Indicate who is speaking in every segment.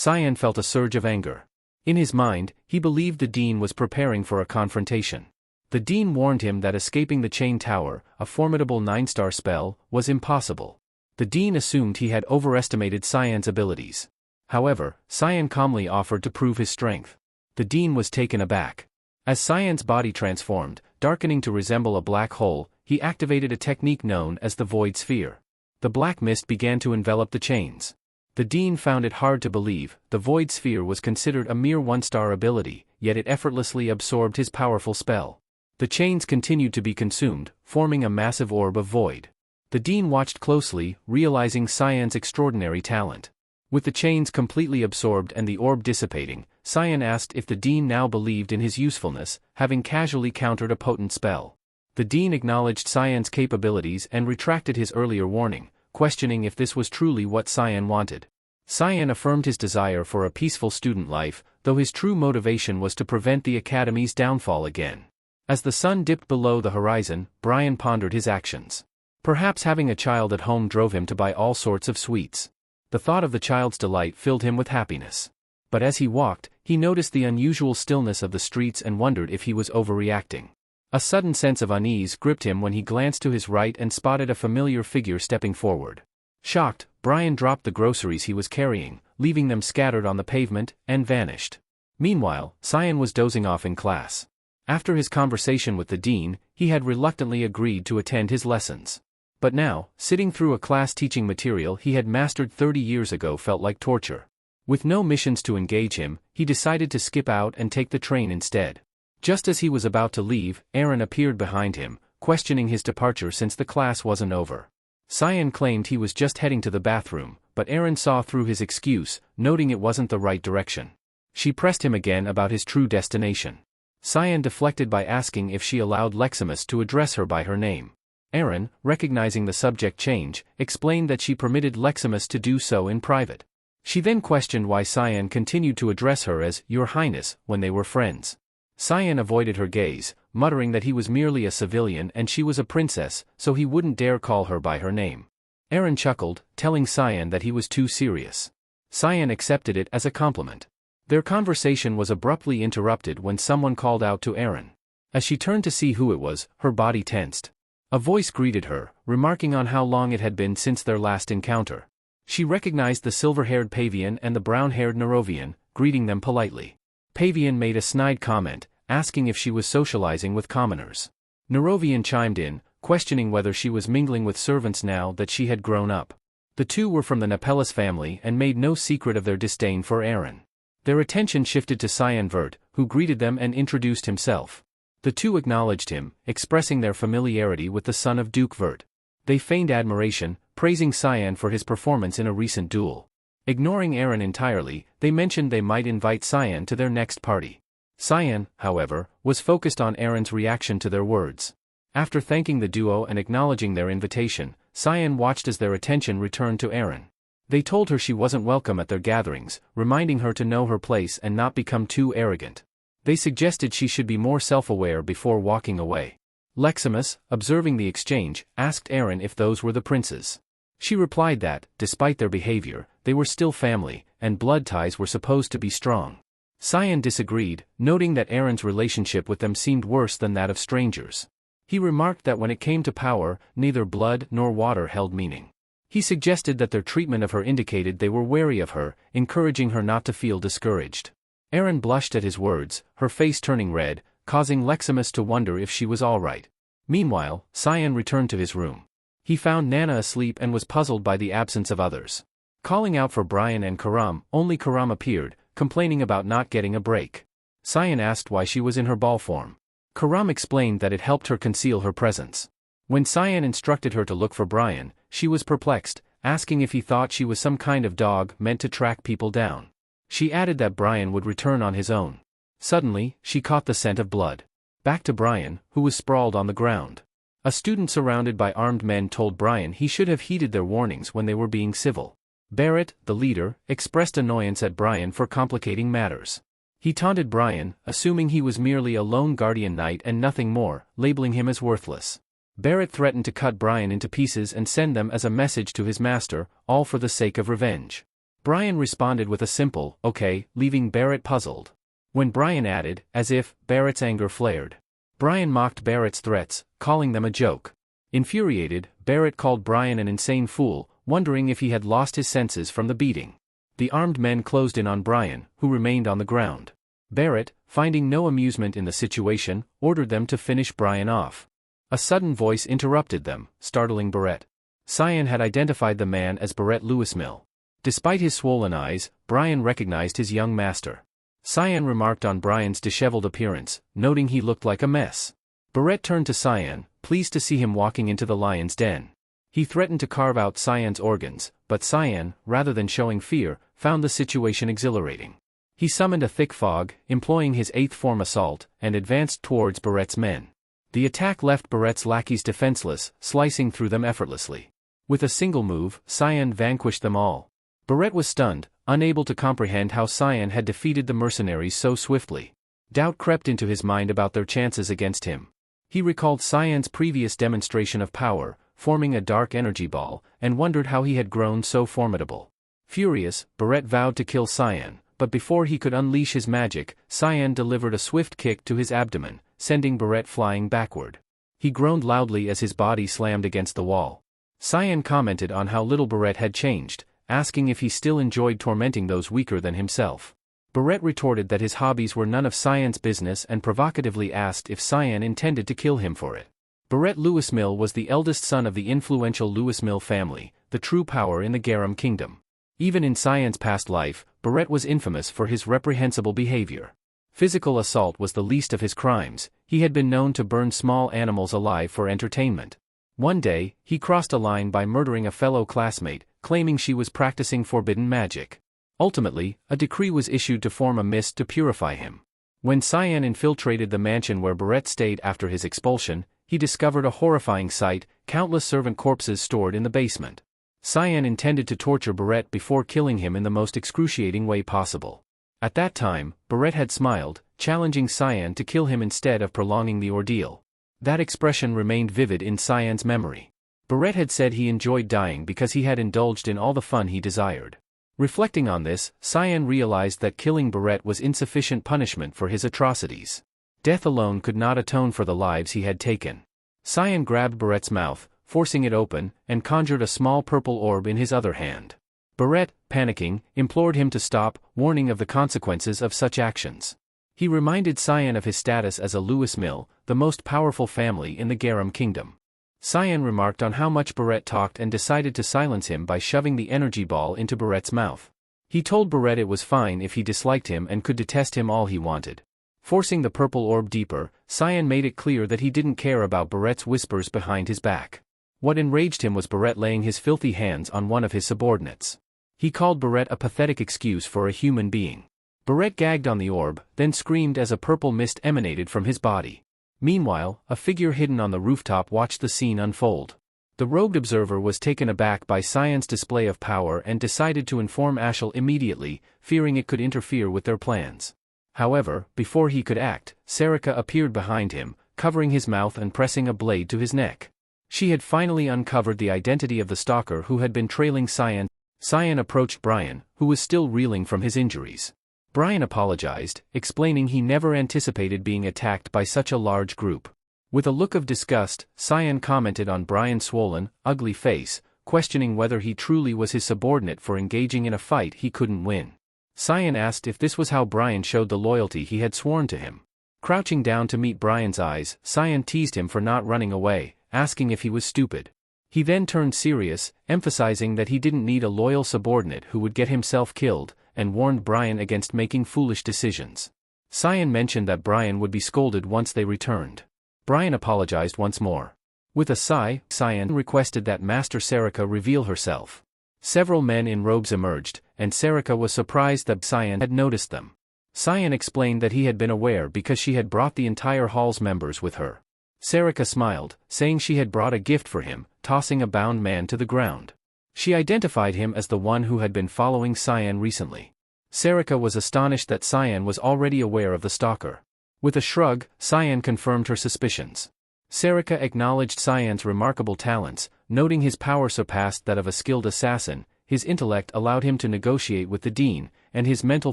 Speaker 1: Cyan felt a surge of anger. In his mind, he believed the dean was preparing for a confrontation. The dean warned him that escaping the chain tower, a formidable 9-star spell, was impossible. The dean assumed he had overestimated Cyan's abilities. However, Cyan calmly offered to prove his strength. The dean was taken aback. As Cyan's body transformed, darkening to resemble a black hole, he activated a technique known as the Void Sphere. The black mist began to envelop the chains. The dean found it hard to believe. The Void Sphere was considered a mere 1-star ability, yet it effortlessly absorbed his powerful spell. The chains continued to be consumed, forming a massive orb of void. The dean watched closely, realizing Cyan's extraordinary talent. With the chains completely absorbed and the orb dissipating, Cyan asked if the dean now believed in his usefulness, having casually countered a potent spell. The dean acknowledged Cyan's capabilities and retracted his earlier warning, questioning if this was truly what Cyan wanted. Cyan affirmed his desire for a peaceful student life, though his true motivation was to prevent the academy's downfall again. As the sun dipped below the horizon, Brian pondered his actions. Perhaps having a child at home drove him to buy all sorts of sweets. The thought of the child's delight filled him with happiness. But as he walked, he noticed the unusual stillness of the streets and wondered if he was overreacting. A sudden sense of unease gripped him when he glanced to his right and spotted a familiar figure stepping forward. Shocked, Brian dropped the groceries he was carrying, leaving them scattered on the pavement, and vanished. Meanwhile, Cyan was dozing off in class. After his conversation with the dean, he had reluctantly agreed to attend his lessons. But now, sitting through a class teaching material he had mastered 30 years ago felt like torture. With no missions to engage him, he decided to skip out and take the train instead. Just as he was about to leave, Aaron appeared behind him, questioning his departure since the class wasn't over. Cyan claimed he was just heading to the bathroom, but Aaron saw through his excuse, noting it wasn't the right direction. She pressed him again about his true destination. Cyan deflected by asking if she allowed Leximus to address her by her name. Aaron, recognizing the subject change, explained that she permitted Leximus to do so in private. She then questioned why Cyan continued to address her as Your Highness when they were friends. Cyan avoided her gaze, muttering that he was merely a civilian and she was a princess, so he wouldn't dare call her by her name. Aaron chuckled, telling Cyan that he was too serious. Cyan accepted it as a compliment. Their conversation was abruptly interrupted when someone called out to Aaron. As she turned to see who it was, her body tensed. A voice greeted her, remarking on how long it had been since their last encounter. She recognized the silver-haired Pavian and the brown-haired Nerovian, greeting them politely. Pavian made a snide comment, asking if she was socializing with commoners. Nerovian chimed in, questioning whether she was mingling with servants now that she had grown up. The two were from the Nepellus family and made no secret of their disdain for Aaron. Their attention shifted to Cyan Vert, who greeted them and introduced himself. The two acknowledged him, expressing their familiarity with the son of Duke Vert. They feigned admiration, praising Cyan for his performance in a recent duel. Ignoring Aaron entirely, they mentioned they might invite Cyan to their next party. Cyan, however, was focused on Aaron's reaction to their words. After thanking the duo and acknowledging their invitation, Cyan watched as their attention returned to Aaron. They told her she wasn't welcome at their gatherings, reminding her to know her place and not become too arrogant. They suggested she should be more self-aware before walking away. Leximus, observing the exchange, asked Aaron if those were the princes. She replied that, despite their behavior, they were still family, and blood ties were supposed to be strong. Cyan disagreed, noting that Aaron's relationship with them seemed worse than that of strangers. He remarked that when it came to power, neither blood nor water held meaning. He suggested that their treatment of her indicated they were wary of her, encouraging her not to feel discouraged. Aaron blushed at his words, her face turning red, causing Leximus to wonder if she was all right. Meanwhile, Cyan returned to his room. He found Nana asleep and was puzzled by the absence of others. Calling out for Brian and Karam, only Karam appeared, complaining about not getting a break. Cyan asked why she was in her ball form. Karam explained that it helped her conceal her presence. When Cyan instructed her to look for Brian, she was perplexed, asking if he thought she was some kind of dog meant to track people down. She added that Brian would return on his own. Suddenly, she caught the scent of blood. Back to Brian, who was sprawled on the ground. A student surrounded by armed men told Brian he should have heeded their warnings when they were being civil. Barret, the leader, expressed annoyance at Brian for complicating matters. He taunted Brian, assuming he was merely a lone guardian knight and nothing more, labeling him as worthless. Barret threatened to cut Brian into pieces and send them as a message to his master, all for the sake of revenge. Brian responded with a simple, okay, leaving Barret puzzled. When Brian added, as if, Barret's anger flared. Brian mocked Barret's threats, calling them a joke. Infuriated, Barret called Brian an insane fool, wondering if he had lost his senses from the beating. The armed men closed in on Brian, who remained on the ground. Barret, finding no amusement in the situation, ordered them to finish Brian off. A sudden voice interrupted them, startling Barret. Cyan had identified the man as Barret Lewismill. Despite his swollen eyes, Brian recognized his young master. Cyan remarked on Brian's disheveled appearance, noting he looked like a mess. Barret turned to Cyan, pleased to see him walking into the lion's den. He threatened to carve out Cyan's organs, but Cyan, rather than showing fear, found the situation exhilarating. He summoned a thick fog, employing his 8th form assault, and advanced towards Barret's men. The attack left Barret's lackeys defenseless, slicing through them effortlessly. With a single move, Cyan vanquished them all. Barret was stunned, unable to comprehend how Cyan had defeated the mercenaries so swiftly. Doubt crept into his mind about their chances against him. He recalled Cyan's previous demonstration of power, forming a dark energy ball, and wondered how he had grown so formidable. Furious, Barret vowed to kill Cyan, but before he could unleash his magic, Cyan delivered a swift kick to his abdomen, sending Barret flying backward. He groaned loudly as his body slammed against the wall. Cyan commented on how little Barret had changed, asking if he still enjoyed tormenting those weaker than himself. Barret retorted that his hobbies were none of Cyan's business and provocatively asked if Cyan intended to kill him for it. Barret Lewismill was the eldest son of the influential Lewismill family, the true power in the Garum Kingdom. Even in Cyan's past life, Barret was infamous for his reprehensible behavior. Physical assault was the least of his crimes. He had been known to burn small animals alive for entertainment. One day, he crossed a line by murdering a fellow classmate, claiming she was practicing forbidden magic. Ultimately, a decree was issued to form a mist to purify him. When Cyan infiltrated the mansion where Barret stayed after his expulsion, he discovered a horrifying sight: countless servant corpses stored in the basement. Cyan intended to torture Barret before killing him in the most excruciating way possible. At that time, Barret had smiled, challenging Cyan to kill him instead of prolonging the ordeal. That expression remained vivid in Cyan's memory. Barret had said he enjoyed dying because he had indulged in all the fun he desired. Reflecting on this, Cyan realized that killing Barret was insufficient punishment for his atrocities. Death alone could not atone for the lives he had taken. Cyan grabbed Barret's mouth, forcing it open, and conjured a small purple orb in his other hand. Barret, panicking, implored him to stop, warning of the consequences of such actions. He reminded Cyan of his status as a Lewismill, the most powerful family in the Garum Kingdom. Cyan remarked on how much Barret talked and decided to silence him by shoving the energy ball into Barret's mouth. He told Barret it was fine if he disliked him and could detest him all he wanted. Forcing the purple orb deeper, Cyan made it clear that he didn't care about Barret's whispers behind his back. What enraged him was Barret laying his filthy hands on one of his subordinates. He called Barret a pathetic excuse for a human being. Barret gagged on the orb, then screamed as a purple mist emanated from his body. Meanwhile, a figure hidden on the rooftop watched the scene unfold. The robed observer was taken aback by Cyan's display of power and decided to inform Ashel immediately, fearing it could interfere with their plans. However, before he could act, Sarika appeared behind him, covering his mouth and pressing a blade to his neck. She had finally uncovered the identity of the stalker who had been trailing Cyan. Cyan approached Brian, who was still reeling from his injuries. Brian apologized, explaining he never anticipated being attacked by such a large group. With a look of disgust, Cyan commented on Brian's swollen, ugly face, questioning whether he truly was his subordinate for engaging in a fight he couldn't win. Cyan asked if this was how Brian showed the loyalty he had sworn to him. Crouching down to meet Brian's eyes, Cyan teased him for not running away, asking if he was stupid. He then turned serious, emphasizing that he didn't need a loyal subordinate who would get himself killed, and warned Brian against making foolish decisions. Cyan mentioned that Brian would be scolded once they returned. Brian apologized once more. With a sigh, Cyan requested that Master Sarika reveal herself. Several men in robes emerged, and Sarika was surprised that Cyan had noticed them. Cyan explained that he had been aware because she had brought the entire hall's members with her. Sarika smiled, saying she had brought a gift for him, tossing a bound man to the ground. She identified him as the one who had been following Cyan recently. Sarika was astonished that Cyan was already aware of the stalker. With a shrug, Cyan confirmed her suspicions. Sarika acknowledged Cyan's remarkable talents, noting his power surpassed that of a skilled assassin. His intellect allowed him to negotiate with the Dean, and his mental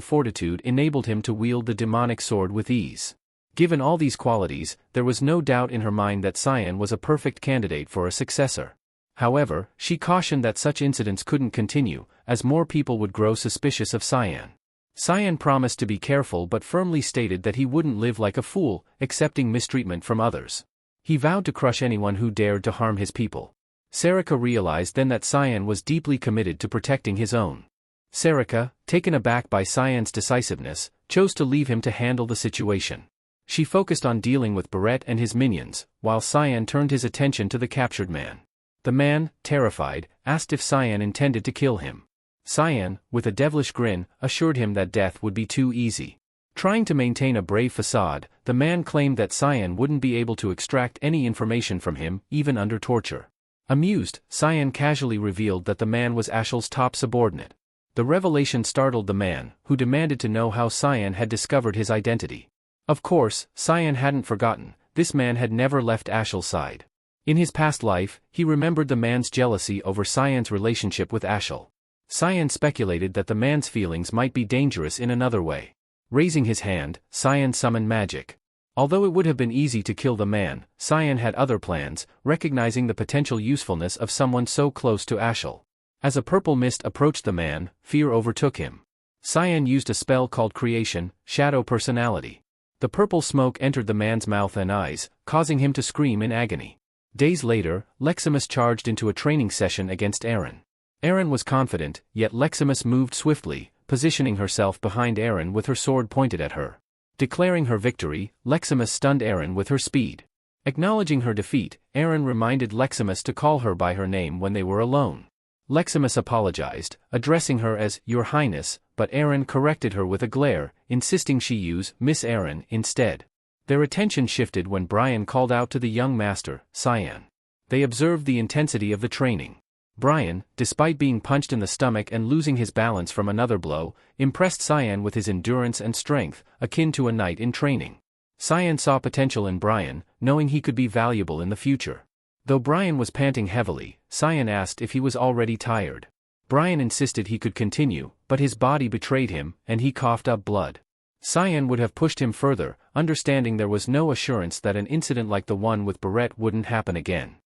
Speaker 1: fortitude enabled him to wield the demonic sword with ease. Given all these qualities, there was no doubt in her mind that Cyan was a perfect candidate for a successor. However, she cautioned that such incidents couldn't continue, as more people would grow suspicious of Cyan. Cyan promised to be careful but firmly stated that he wouldn't live like a fool, accepting mistreatment from others. He vowed to crush anyone who dared to harm his people. Sarika realized then that Cyan was deeply committed to protecting his own. Sarika, taken aback by Cyan's decisiveness, chose to leave him to handle the situation. She focused on dealing with Barret and his minions, while Cyan turned his attention to the captured man. The man, terrified, asked if Cyan intended to kill him. Cyan, with a devilish grin, assured him that death would be too easy. Trying to maintain a brave facade, the man claimed that Cyan wouldn't be able to extract any information from him, even under torture. Amused, Cyan casually revealed that the man was Ashel's top subordinate. The revelation startled the man, who demanded to know how Cyan had discovered his identity. Of course, Cyan hadn't forgotten, this man had never left Ashel's side. In his past life, he remembered the man's jealousy over Cyan's relationship with Ashel. Cyan speculated that the man's feelings might be dangerous in another way. Raising his hand, Cyan summoned magic. Although it would have been easy to kill the man, Cyan had other plans, recognizing the potential usefulness of someone so close to Ashel. As a purple mist approached the man, fear overtook him. Cyan used a spell called Creation, Shadow Personality. The purple smoke entered the man's mouth and eyes, causing him to scream in agony. Days later, Leximus charged into a training session against Aaron. Aaron was confident, yet Leximus moved swiftly, positioning herself behind Aaron with her sword pointed at her. Declaring her victory, Leximus stunned Aaron with her speed. Acknowledging her defeat, Aaron reminded Leximus to call her by her name when they were alone. Leximus apologized, addressing her as Your Highness, but Aaron corrected her with a glare, insisting she use Miss Aaron instead. Their attention shifted when Brian called out to the young master, Cyan. They observed the intensity of the training. Brian, despite being punched in the stomach and losing his balance from another blow, impressed Cyan with his endurance and strength, akin to a knight in training. Cyan saw potential in Brian, knowing he could be valuable in the future. Though Brian was panting heavily, Cyan asked if he was already tired. Brian insisted he could continue, but his body betrayed him, and he coughed up blood. Cyan would have pushed him further, understanding there was no assurance that an incident like the one with Barret wouldn't happen again.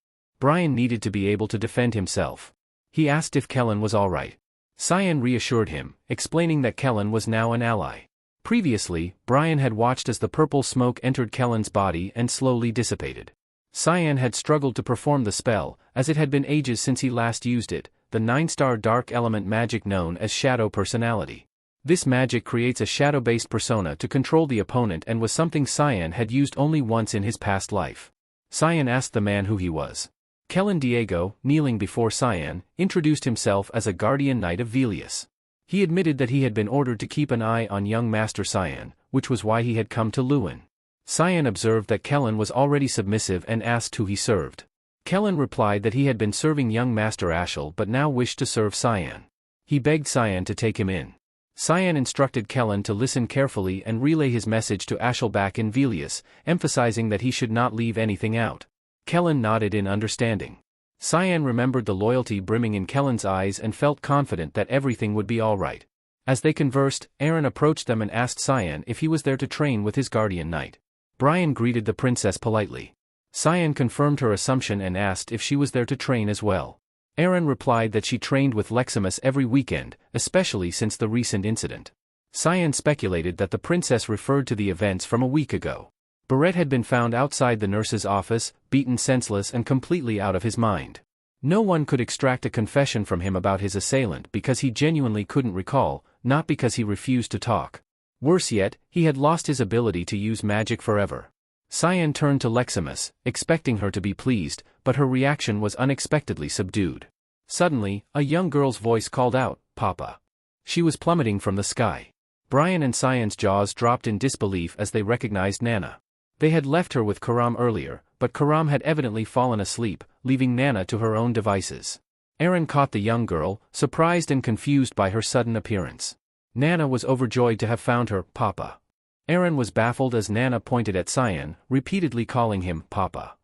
Speaker 1: Brian needed to be able to defend himself. He asked if Kellen was alright. Cyan reassured him, explaining that Kellen was now an ally. Previously, Brian had watched as the purple smoke entered Kellen's body and slowly dissipated. Cyan had struggled to perform the spell, as it had been ages since he last used it, the 9-star dark element magic known as Shadow Personality. This magic creates a shadow-based persona to control the opponent and was something Cyan had used only once in his past life. Cyan asked the man who he was. Kellen Diego, kneeling before Cyan, introduced himself as a guardian knight of Velius. He admitted that he had been ordered to keep an eye on young Master Cyan, which was why he had come to Lewin. Cyan observed that Kellen was already submissive and asked who he served. Kellen replied that he had been serving young Master Ashel but now wished to serve Cyan. He begged Cyan to take him in. Cyan instructed Kellen to listen carefully and relay his message to Ashel back in Velius, emphasizing that he should not leave anything out. Kellen nodded in understanding. Cyan remembered the loyalty brimming in Kellen's eyes and felt confident that everything would be all right. As they conversed, Aaron approached them and asked Cyan if he was there to train with his guardian knight. Brian greeted the princess politely. Cyan confirmed her assumption and asked if she was there to train as well. Aaron replied that she trained with Leximus every weekend, especially since the recent incident. Cyan speculated that the princess referred to the events from a week ago. Barret had been found outside the nurse's office, beaten senseless and completely out of his mind. No one could extract a confession from him about his assailant because he genuinely couldn't recall, not because he refused to talk. Worse yet, he had lost his ability to use magic forever. Cyan turned to Leximus, expecting her to be pleased, but her reaction was unexpectedly subdued. Suddenly, a young girl's voice called out, "Papa." She was plummeting from the sky. Brian and Cyan's jaws dropped in disbelief as they recognized Nana. They had left her with Karam earlier, but Karam had evidently fallen asleep, leaving Nana to her own devices. Aaron caught the young girl, surprised and confused by her sudden appearance. Nana was overjoyed to have found her, "Papa." Aaron was baffled as Nana pointed at Cyan, repeatedly calling him, "Papa."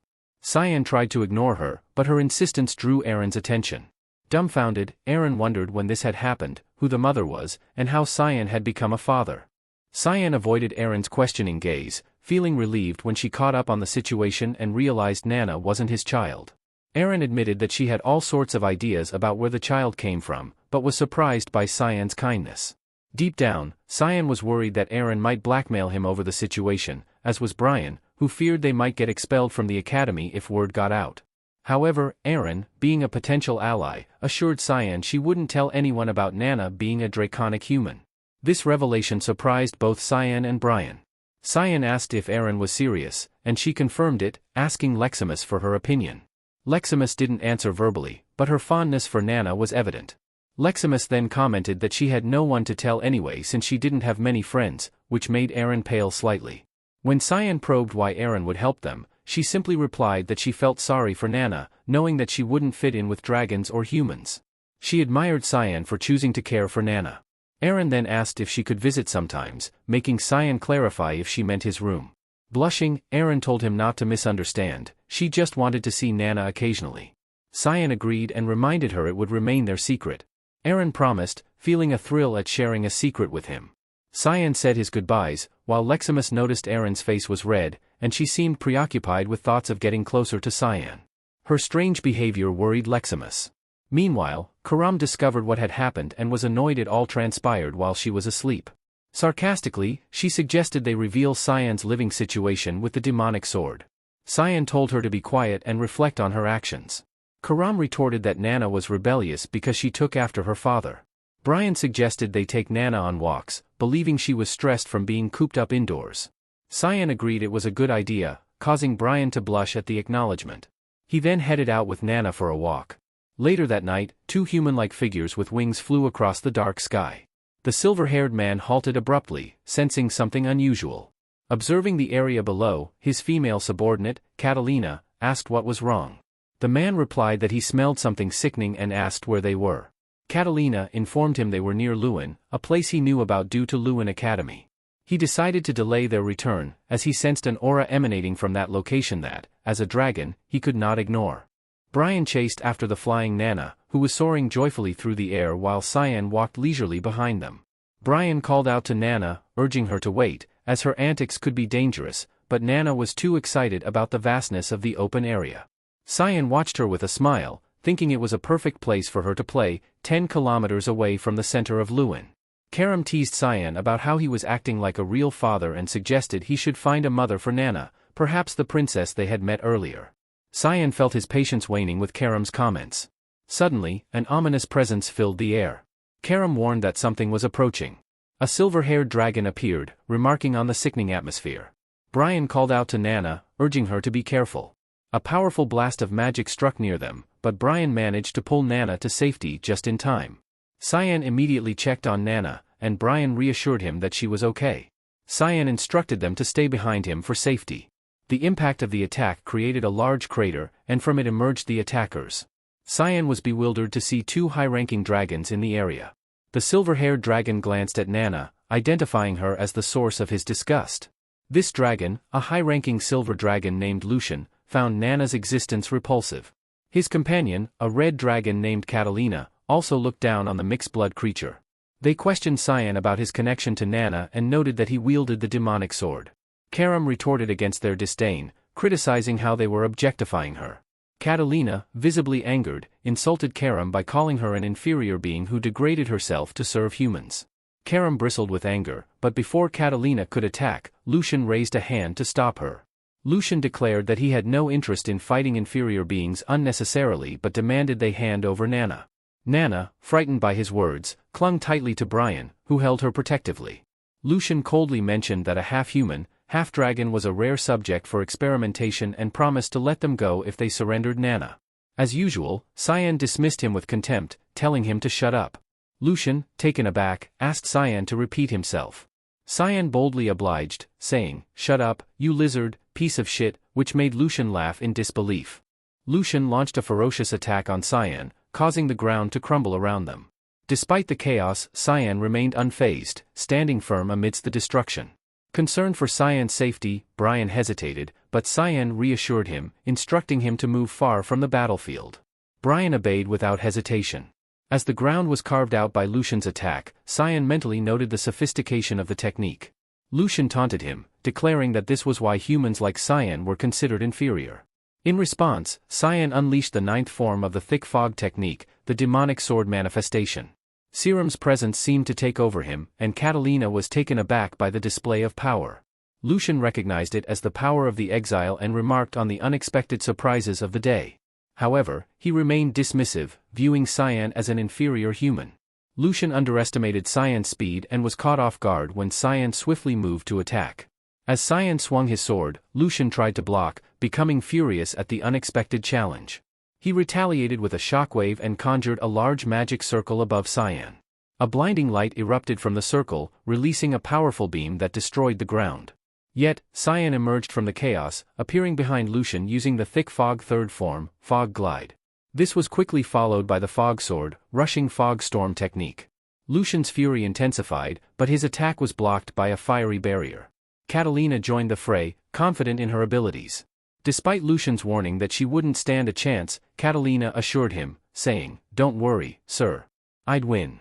Speaker 1: Cyan tried to ignore her, but her insistence drew Aaron's attention. Dumbfounded, Eren wondered when this had happened, who the mother was, and how Cyan had become a father. Cyan avoided Eren's questioning gaze, feeling relieved when she caught up on the situation and realized Nana wasn't his child. Eren admitted that she had all sorts of ideas about where the child came from, but was surprised by Cyan's kindness. Deep down, Cyan was worried that Eren might blackmail him over the situation, as was Brian, who feared they might get expelled from the academy if word got out. However, Eren, being a potential ally, assured Cyan she wouldn't tell anyone about Nana being a draconic human. This revelation surprised both Cyan and Brian. Cyan asked if Eren was serious, and she confirmed it, asking Leximus for her opinion. Leximus didn't answer verbally, but her fondness for Nana was evident. Leximus then commented that she had no one to tell anyway since she didn't have many friends, which made Eren pale slightly. When Cyan probed why Eren would help them, she simply replied that she felt sorry for Nana, knowing that she wouldn't fit in with dragons or humans. She admired Cyan for choosing to care for Nana. Eren then asked if she could visit sometimes, making Cyan clarify if she meant his room. Blushing, Eren told him not to misunderstand, she just wanted to see Nana occasionally. Cyan agreed and reminded her it would remain their secret. Eren promised, feeling a thrill at sharing a secret with him. Cyan said his goodbyes, while Leximus noticed Eren's face was red, and she seemed preoccupied with thoughts of getting closer to Cyan. Her strange behavior worried Leximus. Meanwhile, Karam discovered what had happened and was annoyed it all transpired while she was asleep. Sarcastically, she suggested they reveal Cyan's living situation with the demonic sword. Cyan told her to be quiet and reflect on her actions. Karam retorted that Nana was rebellious because she took after her father. Brian suggested they take Nana on walks, believing she was stressed from being cooped up indoors. Cyan agreed it was a good idea, causing Brian to blush at the acknowledgement. He then headed out with Nana for a walk. Later that night, two human-like figures with wings flew across the dark sky. The silver-haired man halted abruptly, sensing something unusual. Observing the area below, his female subordinate, Catalina, asked what was wrong. The man replied that he smelled something sickening and asked where they were. Catalina informed him they were near Lewin, a place he knew about due to Lewin Academy. He decided to delay their return, as he sensed an aura emanating from that location that, as a dragon, he could not ignore. Brian chased after the flying Nana, who was soaring joyfully through the air while Cyan walked leisurely behind them. Brian called out to Nana, urging her to wait, as her antics could be dangerous, but Nana was too excited about the vastness of the open area. Cyan watched her with a smile, thinking it was a perfect place for her to play, 10 kilometers away from the center of Lewin. Karam teased Cyan about how he was acting like a real father and suggested he should find a mother for Nana, perhaps the princess they had met earlier. Cyan felt his patience waning with Karam's comments. Suddenly, an ominous presence filled the air. Karam warned that something was approaching. A silver-haired dragon appeared, remarking on the sickening atmosphere. Brian called out to Nana, urging her to be careful. A powerful blast of magic struck near them, but Brian managed to pull Nana to safety just in time. Cyan immediately checked on Nana, and Brian reassured him that she was okay. Cyan instructed them to stay behind him for safety. The impact of the attack created a large crater, and from it emerged the attackers. Cyan was bewildered to see two high-ranking dragons in the area. The silver-haired dragon glanced at Nana, identifying her as the source of his disgust. This dragon, a high-ranking silver dragon named Lucian, found Nana's existence repulsive. His companion, a red dragon named Catalina, also looked down on the mixed-blood creature. They questioned Cyan about his connection to Nana and noted that he wielded the demonic sword. Karam retorted against their disdain, criticizing how they were objectifying her. Catalina, visibly angered, insulted Karam by calling her an inferior being who degraded herself to serve humans. Karam bristled with anger, but before Catalina could attack, Lucian raised a hand to stop her. Lucian declared that he had no interest in fighting inferior beings unnecessarily but demanded they hand over Nana. Nana, frightened by his words, clung tightly to Brian, who held her protectively. Lucian coldly mentioned that a half-human, half-dragon was a rare subject for experimentation and promised to let them go if they surrendered Nana. As usual, Cyan dismissed him with contempt, telling him to shut up. Lucian, taken aback, asked Cyan to repeat himself. Cyan boldly obliged, saying, "Shut up, you lizard, piece of shit," which made Lucian laugh in disbelief. Lucian launched a ferocious attack on Cyan, causing the ground to crumble around them. Despite the chaos, Cyan remained unfazed, standing firm amidst the destruction. Concerned for Cyan's safety, Brian hesitated, but Cyan reassured him, instructing him to move far from the battlefield. Brian obeyed without hesitation. As the ground was carved out by Lucian's attack, Cyan mentally noted the sophistication of the technique. Lucian taunted him, declaring that this was why humans like Cyan were considered inferior. In response, Cyan unleashed the ninth form of the thick fog technique, the demonic sword manifestation. Serum's presence seemed to take over him, and Catalina was taken aback by the display of power. Lucian recognized it as the power of the exile and remarked on the unexpected surprises of the day. However, he remained dismissive, viewing Cyan as an inferior human. Lucian underestimated Cyan's speed and was caught off guard when Cyan swiftly moved to attack. As Cyan swung his sword, Lucian tried to block, becoming furious at the unexpected challenge. He retaliated with a shockwave and conjured a large magic circle above Cyan. A blinding light erupted from the circle, releasing a powerful beam that destroyed the ground. Yet, Cyan emerged from the chaos, appearing behind Lucian using the thick fog third form, Fog Glide. This was quickly followed by the Fog Sword, Rushing Fog Storm technique. Lucian's fury intensified, but his attack was blocked by a fiery barrier. Catalina joined the fray, confident in her abilities. Despite Lucian's warning that she wouldn't stand a chance, Catalina assured him, saying, "Don't worry, sir. I'd win."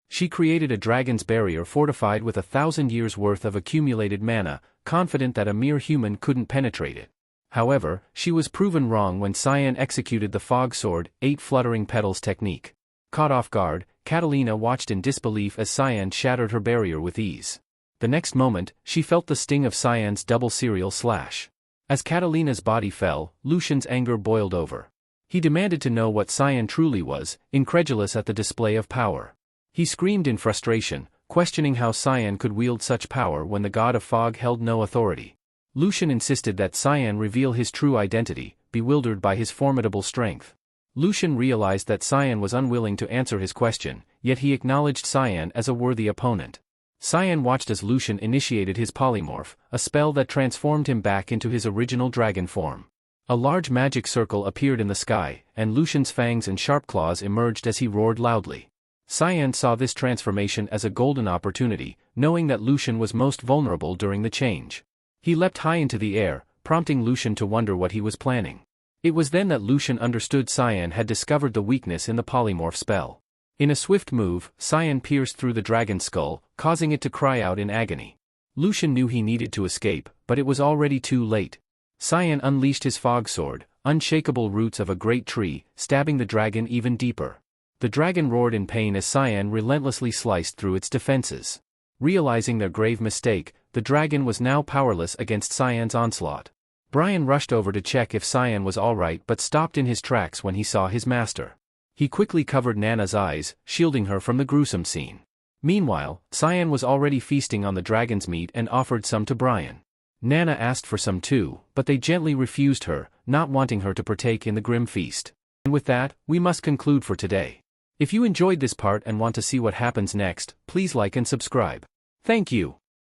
Speaker 1: She created a dragon's barrier fortified with 1,000 years' worth of accumulated mana, confident that a mere human couldn't penetrate it. However, she was proven wrong when Cyan executed the Fog Sword, 8 Fluttering Petals technique. Caught off guard, Catalina watched in disbelief as Cyan shattered her barrier with ease. The next moment, she felt the sting of Cyan's double serial slash. As Catalina's body fell, Lucian's anger boiled over. He demanded to know what Cyan truly was, incredulous at the display of power. He screamed in frustration, questioning how Cyan could wield such power when the god of fog held no authority. Lucian insisted that Cyan reveal his true identity, bewildered by his formidable strength. Lucian realized that Cyan was unwilling to answer his question, yet he acknowledged Cyan as a worthy opponent. Cyan watched as Lucian initiated his polymorph, a spell that transformed him back into his original dragon form. A large magic circle appeared in the sky, and Lucian's fangs and sharp claws emerged as he roared loudly. Cyan saw this transformation as a golden opportunity, knowing that Lucian was most vulnerable during the change. He leapt high into the air, prompting Lucian to wonder what he was planning. It was then that Lucian understood Cyan had discovered the weakness in the polymorph spell. In a swift move, Cyan pierced through the dragon's skull, causing it to cry out in agony. Lucian knew he needed to escape, but it was already too late. Cyan unleashed his fog sword, unshakable roots of a great tree, stabbing the dragon even deeper. The dragon roared in pain as Cyan relentlessly sliced through its defenses. Realizing their grave mistake, the dragon was now powerless against Cyan's onslaught. Brian rushed over to check if Cyan was alright but stopped in his tracks when he saw his master. He quickly covered Nana's eyes, shielding her from the gruesome scene. Meanwhile, Cyan was already feasting on the dragon's meat and offered some to Brian. Nana asked for some too, but they gently refused her, not wanting her to partake in the grim feast. And with that, we must conclude for today. If you enjoyed this part and want to see what happens next, please like and subscribe. Thank you.